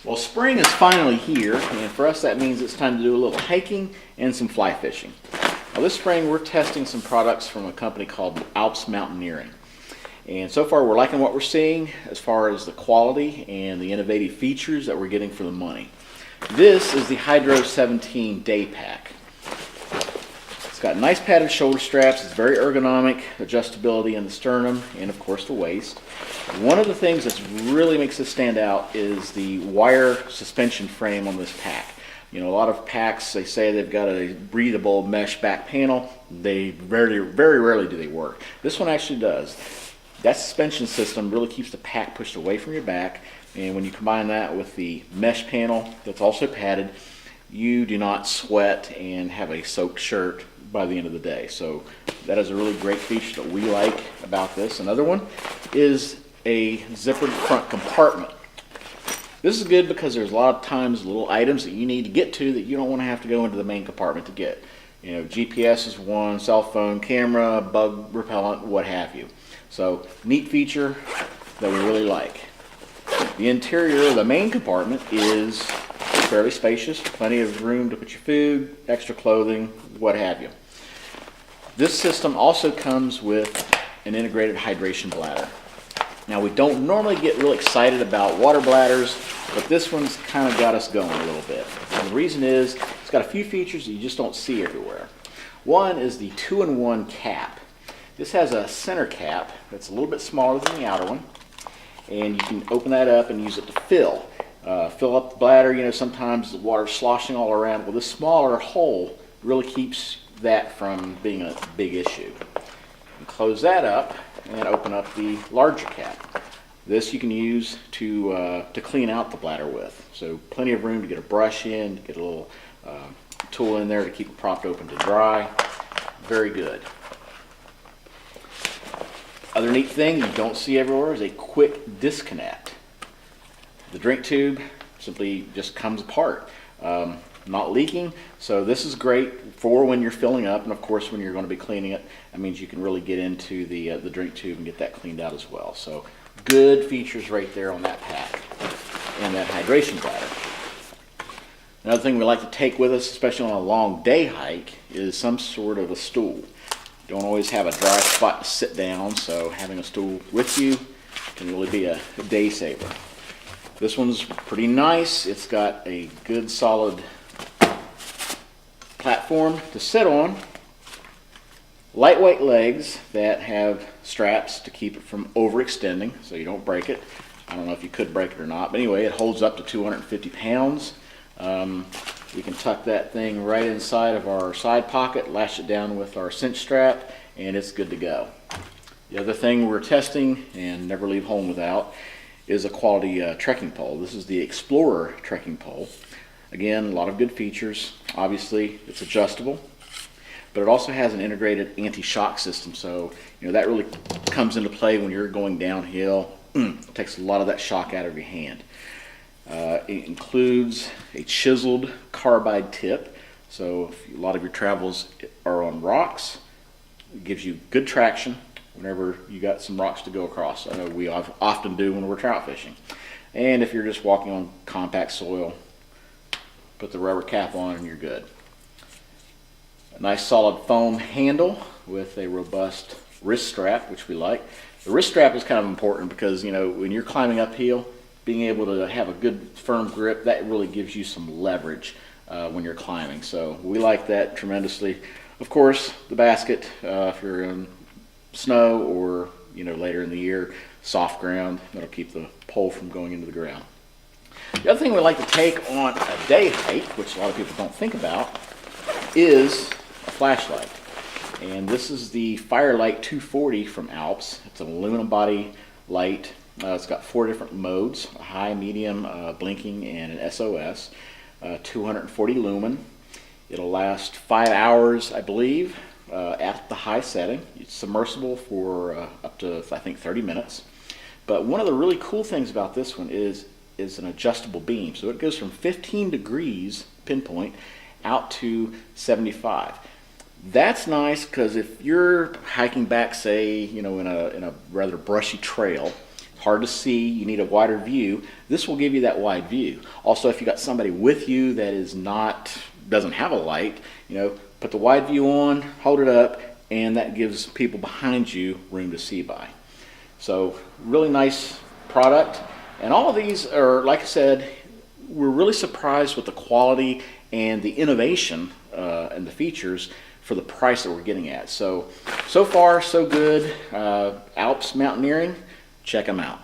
Well, spring is finally here, and for us that means it's time to do a little hiking and some fly fishing. Now this spring we're testing some products from a company called ALPS Mountaineering. And so far we're liking what we're seeing as far as the quality and the innovative features that we're getting for the money. This is the Hydro 17 Day Pack. It's got nice padded shoulder straps, it's very ergonomic, adjustability in the sternum and of course the waist. One of the things that really makes this stand out is the wire suspension frame on this pack. You know, a lot of packs, they say they've got a breathable mesh back panel. They very rarely do they work. This one actually does. That suspension system really keeps the pack pushed away from your back, and when you combine that with the mesh panel that's also padded, you do not sweat and have a soaked shirt by the end of the day. So that is a really great feature that we like about this. Another one is a zippered front compartment. This is good because there's a lot of times little items that you need to get to that you don't want to have to go into the main compartment to get. You know, GPS is one, cell phone, camera, bug repellent, what have you. So neat feature that we really like. The interior of the main compartment is fairly spacious, plenty of room to put your food, extra clothing, what have you. This system also comes with an integrated hydration bladder. Now we don't normally get real excited about water bladders, but this one's kind of got us going a little bit. And the reason is it's got a few features that you just don't see everywhere. One is the 2-in-1 cap. This has a center cap that's a little bit smaller than the outer one, and you can open that up and use it to fill up the bladder. You know, sometimes the water's sloshing all around. Well, this smaller hole really keeps that from being a big issue. You close that up and open up the larger cap. This you can use to clean out the bladder with. So plenty of room to get a brush in, get a little tool in there to keep it propped open to dry. Very good. Other neat thing you don't see everywhere is a quick disconnect. The drink tube simply just comes apart. Not leaking, so this is great for when you're filling up, and of course when you're going to be cleaning it, that means you can really get into the drink tube and get that cleaned out as well. So good features right there on that pack and that hydration bladder. Another thing we like to take with us, especially on a long day hike, is some sort of a stool. Don't always have a dry spot to sit down, so having a stool with you can really be a day saver. This one's pretty nice. It's got a good solid platform to sit on, lightweight legs that have straps to keep it from overextending so you don't break it. I don't know if you could break it or not, but anyway, it holds up to 250 pounds. We can tuck that thing right inside of our side pocket, lash it down with our cinch strap, and it's good to go. The other thing we're testing, and never leave home without, is a quality trekking pole. This is the Explorer trekking pole. Again, a lot of good features. Obviously, it's adjustable, but it also has an integrated anti-shock system, so you know that really comes into play when you're going downhill. It takes a lot of that shock out of your hand. It includes a chiseled carbide tip, so if a lot of your travels are on rocks, it gives you good traction whenever you got some rocks to go across. I know we often do when we're trout fishing. And if you're just walking on compact soil, put the rubber cap on and you're good. A nice solid foam handle with a robust wrist strap, which we like. The wrist strap is kind of important because, you know, when you're climbing uphill, being able to have a good firm grip, that really gives you some leverage when you're climbing. So we like that tremendously. Of course, the basket, if you're in snow or, you know, later in the year, soft ground, that'll keep the pole from going into the ground. The other thing we like to take on a day hike, which a lot of people don't think about, is a flashlight. And this is the Firelight 240 from ALPS. It's an aluminum body light. It's got 4 different modes: a high, medium, blinking, and an SOS. 240 lumen. It'll last 5 hours, I believe, at the high setting. It's submersible for up to, I think, 30 minutes. But one of the really cool things about this one is an adjustable beam. So it goes from 15 degrees pinpoint out to 75. That's nice because if you're hiking back, say, you know, in a rather brushy trail, hard to see, you need a wider view, this will give you that wide view. Also, if you got somebody with you that doesn't have a light, put the wide view on, hold it up, and that gives people behind you room to see by. So really nice product. And all of these are, like I said, we're really surprised with the quality and the innovation and the features for the price that we're getting at. So far, so good. ALPS Mountaineering, check them out.